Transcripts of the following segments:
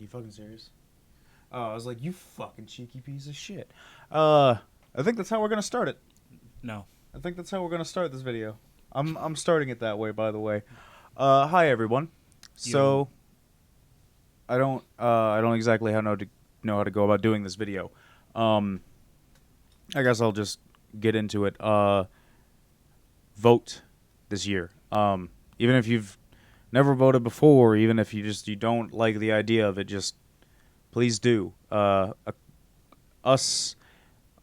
You fucking serious? Oh, I was like, you fucking cheeky piece of shit. I think that's how we're gonna start it. No. I think that's how we're gonna start this video. I'm starting it that way, by the way. Hi everyone. So, I don't exactly know how to go about doing this video. I guess I'll just get into it. Vote this year. Even if you've never voted before, even if you don't like the idea of it, just please do. Us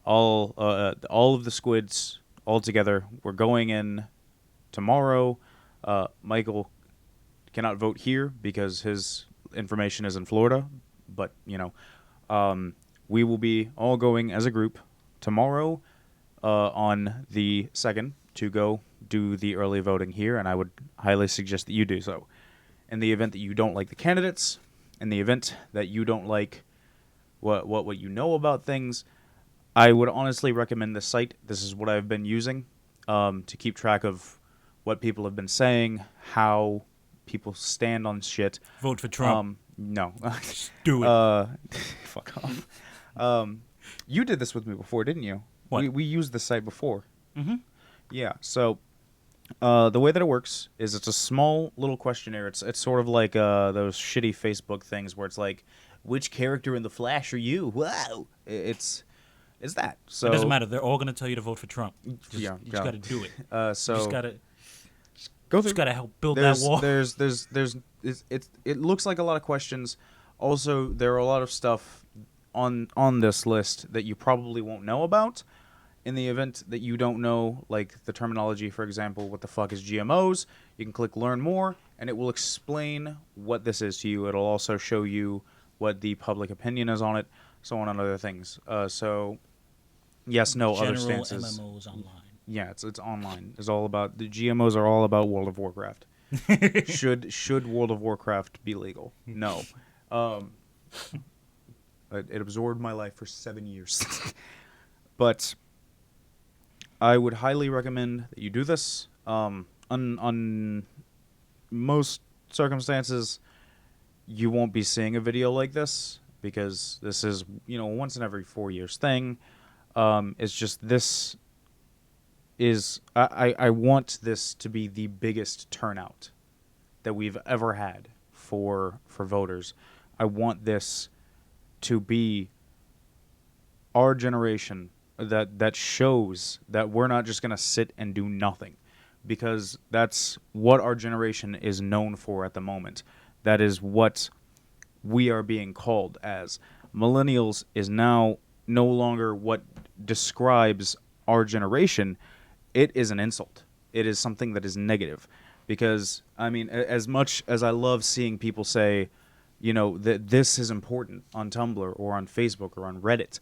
all of the squids all together. We're going in tomorrow. Michael cannot vote here because his information is in Florida, but we will be all going as a group tomorrow on the 2nd to go do the early voting here, and I would highly suggest that you do so. In the event that you don't like the candidates, in the event that you don't like what you know about things, I would honestly recommend this site. This is what I've been using to keep track of what people have been saying, how people stand on shit. Vote for Trump. No. Do it. Fuck off. You did this with me before, didn't you? What? We used this site before. Mm-hmm. Yeah, so the way that it works is it's a small little questionnaire. It's sort of like those shitty Facebook things where it's like, which character in The Flash are you? Wow. It's that. So It doesn't matter. They're all going to tell you to vote for Trump. You just got to do it. So You just got to go through. Just got to help build that wall. It looks like a lot of questions. Also, there are a lot of stuff on this list that you probably won't know about. In the event that you don't know, like the terminology, for example, what the fuck is GMOs, you can click Learn More, and it will explain what this is to you. It'll also show you what the public opinion is on it, so on and other things. So, yes, no, General other stances. MMOs online. Yeah, it's online. It's all about the GMOs are all about World of Warcraft. Should World of Warcraft be legal? No. It absorbed my life for 7 years. But I would highly recommend that you do this. On most circumstances, you won't be seeing a video like this because this is, once in every 4 years thing. It's just this is I want this to be the biggest turnout that we've ever had for voters. I want this to be our generation that shows that we're not just going to sit and do nothing, because that's what our generation is known for at the moment. That is what we are being called as. Millennials is now no longer what describes our generation. It is an insult. It is something that is negative. Because, I mean, as much as I love seeing people say, that this is important on Tumblr or on Facebook or on Reddit,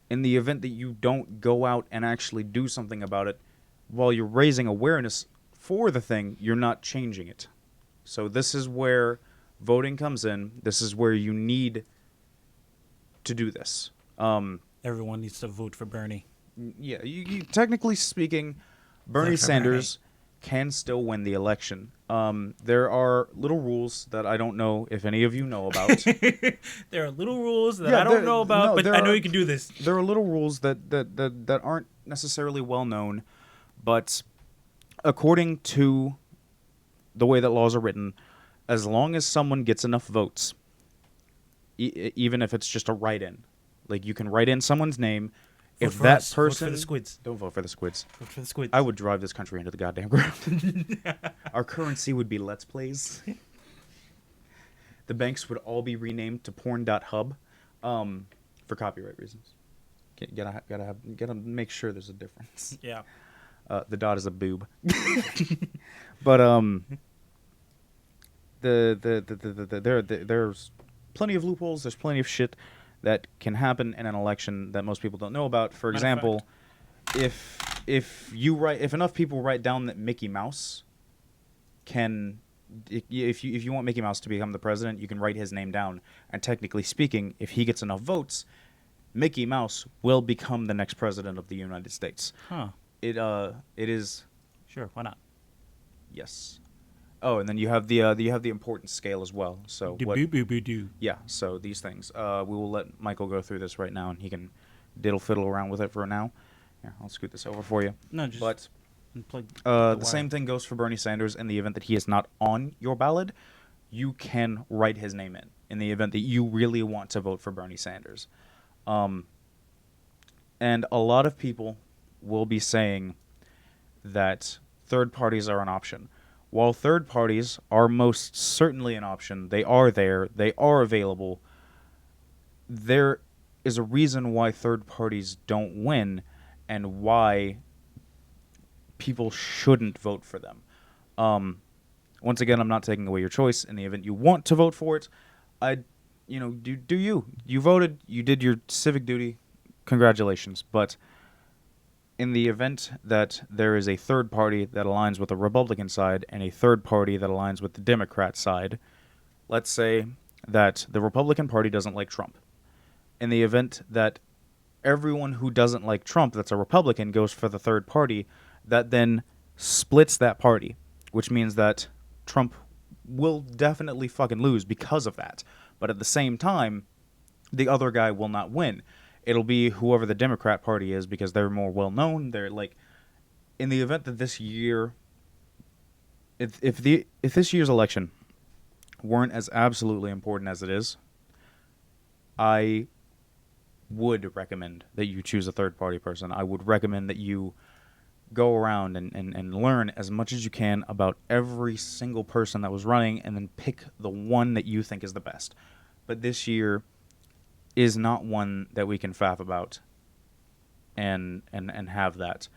in the event that you don't go out and actually do something about it, while you're raising awareness for the thing, you're not changing it. So this is where voting comes in. This is where you need to do this. Everyone needs to vote for Bernie. Yeah, you technically speaking, Bernie Sanders can still win the election. There are little rules that I don't know if any of you know about. There are little rules that I don't know about, but I know you can do this. There are little rules that aren't necessarily well known, but according to the way that laws are written, as long as someone gets enough votes, even if it's just a write-in, like you can write in someone's name. If that person, vote for the squids. Don't vote for the squids. Vote for the squids. I would drive this country into the goddamn ground. Our currency would be Let's Plays. The banks would all be renamed to porn.hub for copyright reasons. Gotta make sure there's a difference. Yeah. The dot is a boob. But there's plenty of loopholes. There's plenty of shit that can happen in an election that most people don't know about. For example, if enough people write down that Mickey Mouse can, if you want Mickey Mouse to become the president, you can write his name down. And technically speaking, if he gets enough votes, Mickey Mouse will become the next president of the United States. Huh. It is. Sure, why not? Yes. Oh, and then you have the importance scale as well. So what? Yeah. So these things. We will let Michael go through this right now, and he can diddle fiddle around with it for now. Here, I'll scoot this over for you. No, just But plug the same thing goes for Bernie Sanders. In the event that he is not on your ballot, you can write his name in the event that you really want to vote for Bernie Sanders. And a lot of people will be saying that third parties are an option. While third parties are most certainly an option, they are there, they are available, there is a reason why third parties don't win and why people shouldn't vote for them. Once again, I'm not taking away your choice. In the event you want to vote for it, do you. You voted, you did your civic duty, congratulations. But in the event that there is a third party that aligns with the Republican side and a third party that aligns with the Democrat side, let's say that the Republican Party doesn't like Trump. In the event that everyone who doesn't like Trump that's a Republican goes for the third party, that then splits that party, which means that Trump will definitely fucking lose because of that. But at the same time, the other guy will not win. It'll be whoever the Democrat Party is because they're more well known. They're like, in the event that this year, if this year's election weren't as absolutely important as it is, I would recommend that you choose a third party person. I would recommend that you go around and learn as much as you can about every single person that was running and then pick the one that you think is the best. But this year is not one that we can faff about and have that,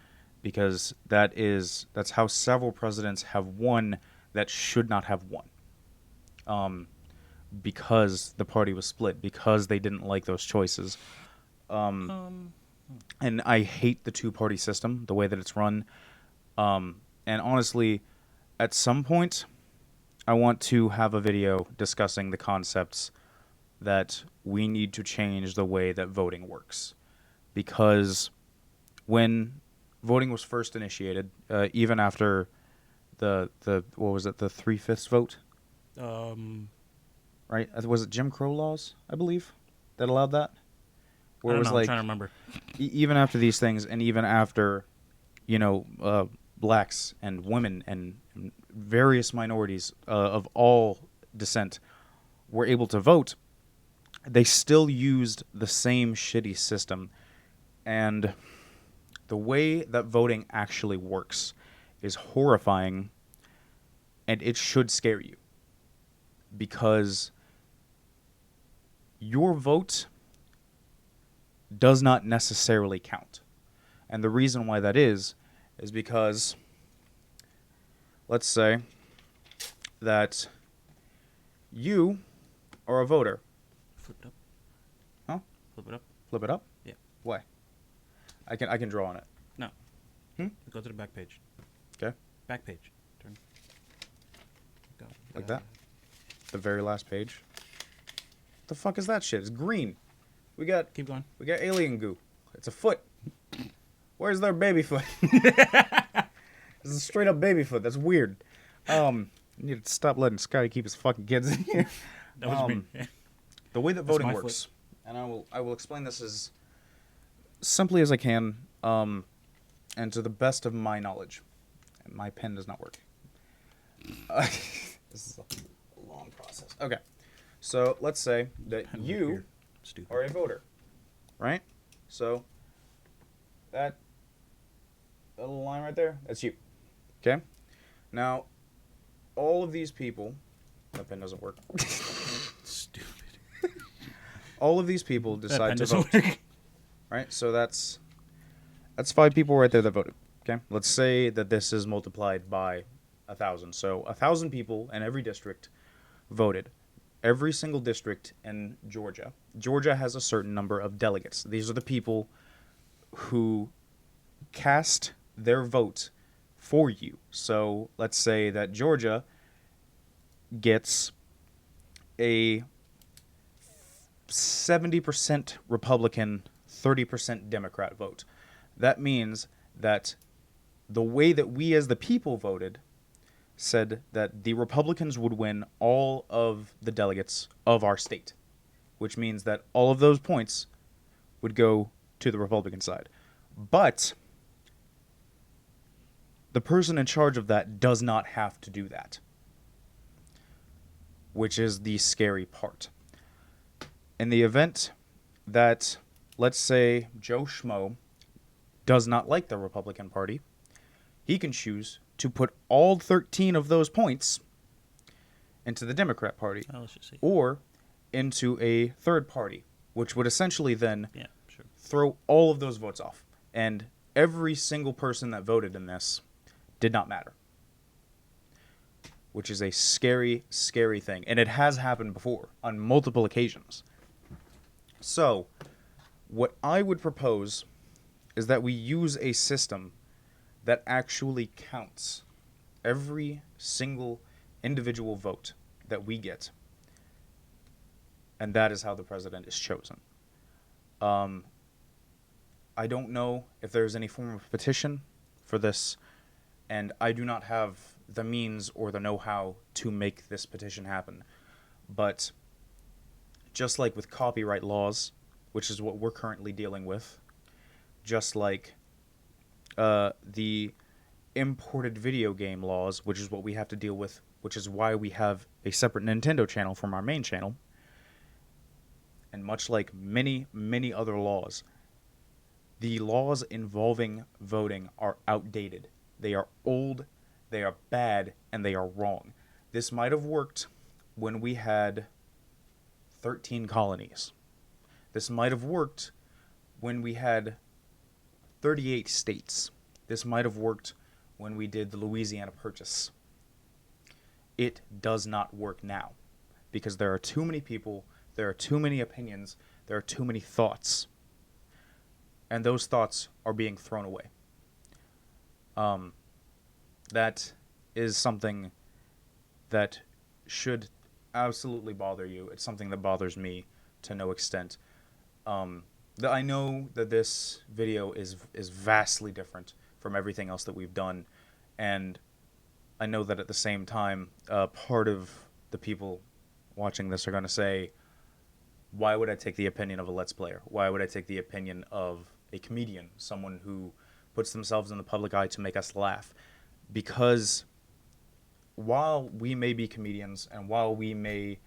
because that's how several presidents have won that should not have won, because the party was split, because they didn't like those choices. And I hate the two-party system, the way that it's run. And honestly, at some point, I want to have a video discussing the concepts that we need to change the way that voting works. Because when voting was first initiated, even after the what was it, the 3/5 vote? Right? Was it Jim Crow laws, I believe, that allowed that? Where I don't know, I'm trying to remember. Even after these things, and even after, blacks and women and various minorities of all descent were able to vote, they still used the same shitty system. And the way that voting actually works is horrifying, and it should scare you. Because your vote does not necessarily count. And the reason why that is because, let's say that you are a voter. Flip it up. Huh? Flip it up. Flip it up? Yeah. Why? I can draw on it. No. Go to the back page. Okay. Back page. Turn. Go. Like that? The very last page. The fuck is that shit? It's green. Keep going. We got alien goo. It's a foot. Where's their baby foot? This is a straight up baby foot. That's weird. You need to stop letting Scotty keep his fucking kids in here. That was me. The way that voting works, and I will explain this as simply as I can, and to the best of my knowledge. And my pen does not work. This is a long process. Okay, so let's say that you are a voter, right? So that little line right there, that's you. Okay? Now, all of these people, that pen doesn't work. Stupid. All of these people decide to vote. Right? So that's 5 people right there that voted. Okay? Let's say that this is multiplied by 1,000. So 1,000 people in every district voted. Every single district in Georgia. Georgia has a certain number of delegates. These are the people who cast their vote for you. So let's say that Georgia gets a 70% Republican, 30% Democrat vote. That means that the way that we as the people voted, said that the Republicans would win all of the delegates of our state, which means that all of those points would go to the Republican side. But the person in charge of that does not have to do that, which is the scary part. In the event that, let's say, Joe Schmo does not like the Republican Party, he can choose to put all 13 of those points into the Democrat Party or into a third party, which would essentially then throw all of those votes off. And every single person that voted in this did not matter, which is a scary, scary thing. And it has happened before on multiple occasions. So what I would propose is that we use a system that actually counts every single individual vote that we get. And that is how the president is chosen. I don't know if there's any form of petition for this, and I do not have the means or the know-how to make this petition happen. But just like with copyright laws, which is what we're currently dealing with, just like the imported video game laws, which is what we have to deal with, which is why we have a separate Nintendo channel from our main channel, and much like many, many other laws, the laws involving voting are outdated. They are old, they are bad, and they are wrong. This might have worked when we had 13 colonies. This might have worked when we had 38 states. This might have worked when we did the Louisiana Purchase. It does not work now because there are too many people, there are too many opinions, there are too many thoughts, and those thoughts are being thrown away. That is something that should absolutely bother you. It's something that bothers me to no extent. I know that this video is vastly different from everything else that we've done, and I know that at the same time, part of the people watching this are going to say, why would I take the opinion of a Let's Player? Why would I take the opinion of a comedian, someone who puts themselves in the public eye to make us laugh? Because while we may be comedians and while we may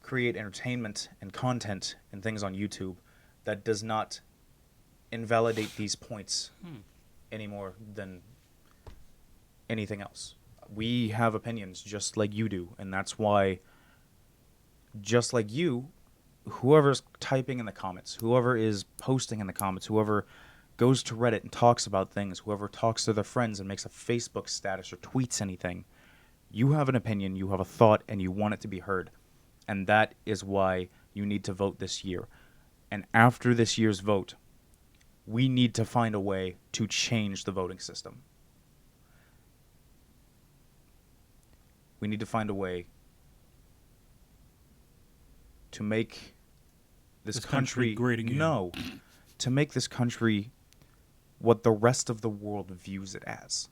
create entertainment and content and things on YouTube, that does not invalidate these points any more than anything else. We have opinions just like you do, and that's why, just like you, whoever's typing in the comments, whoever is posting in the comments, whoever goes to Reddit and talks about things, whoever talks to their friends and makes a Facebook status or tweets anything, you have an opinion, you have a thought, and you want it to be heard. And that is why you need to vote this year. And after this year's vote, we need to find a way to change the voting system. We need to find a way to make this country great again. No, to make this country what the rest of the world views it as.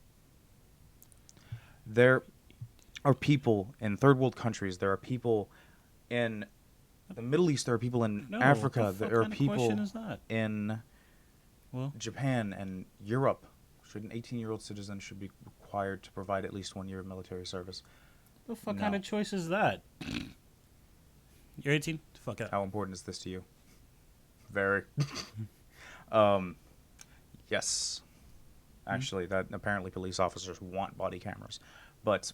There are people in third world countries, there are people in the Middle East, there are people in Africa, there are people in Japan and Europe. An 18-year-old citizen should be required to provide at least 1 year of military service. The fuck kind of choice is that? You're 18? Fuck out. How important is this to you? Very. Yes. Actually, that apparently police officers want body cameras. But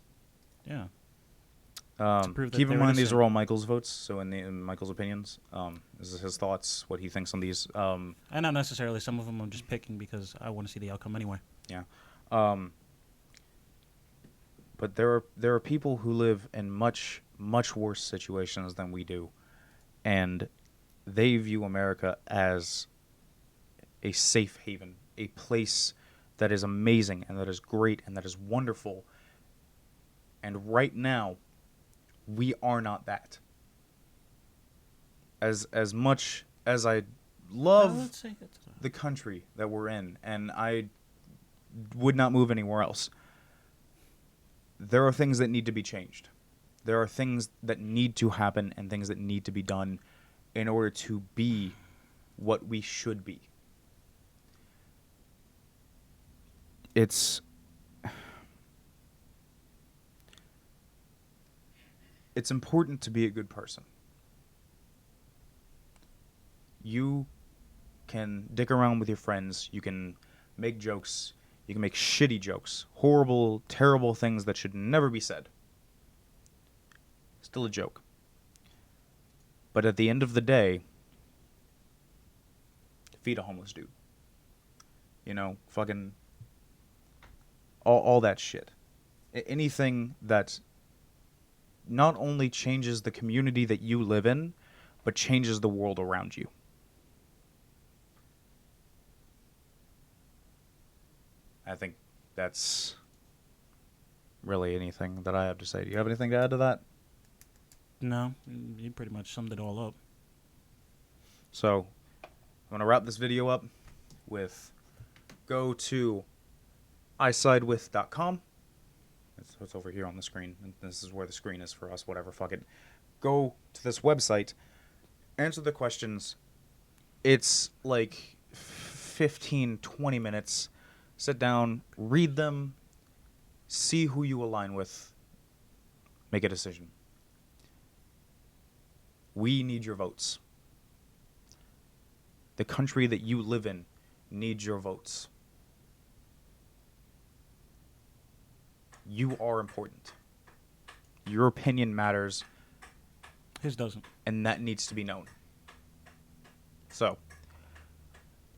yeah. Keep in mind these are all Michael's votes, so in Michael's opinions, this is his thoughts, what he thinks on these. And not necessarily. Some of them I'm just picking because I want to see the outcome anyway. Yeah. But there are people who live in much, much worse situations than we do, and they view America as a safe haven, a place that is amazing and that is great and that is wonderful. And right now, we are not that. As much as I love the country that we're in, and I would not move anywhere else, there are things that need to be changed. There are things that need to happen and things that need to be done in order to be what we should be. It's important to be a good person. You can dick around with your friends, you can make jokes, you can make shitty jokes, horrible, terrible things that should never be said. Still a joke. But at the end of the day, feed a homeless dude. You know, fucking all that shit. Anything that not only changes the community that you live in, but changes the world around you. I think that's really anything that I have to say. Do you have anything to add to that? No, you pretty much summed it all up. So, I'm going to wrap this video up with go to isidewith.com. It's over here on the screen. And this is where the screen is for us, whatever, fuck it. Go to this website, answer the questions. It's like 15, 20 minutes. Sit down, read them, see who you align with, make a decision. We need your votes. The country that you live in needs your votes. You are important. Your opinion matters. His doesn't. And that needs to be known. So,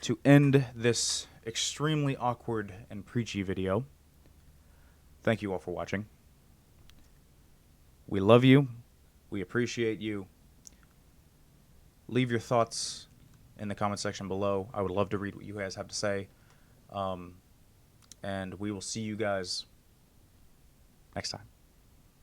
to end this extremely awkward and preachy video, thank you all for watching. We love you. We appreciate you. Leave your thoughts in the comment section below. I would love to read what you guys have to say. And we will see you guys next time.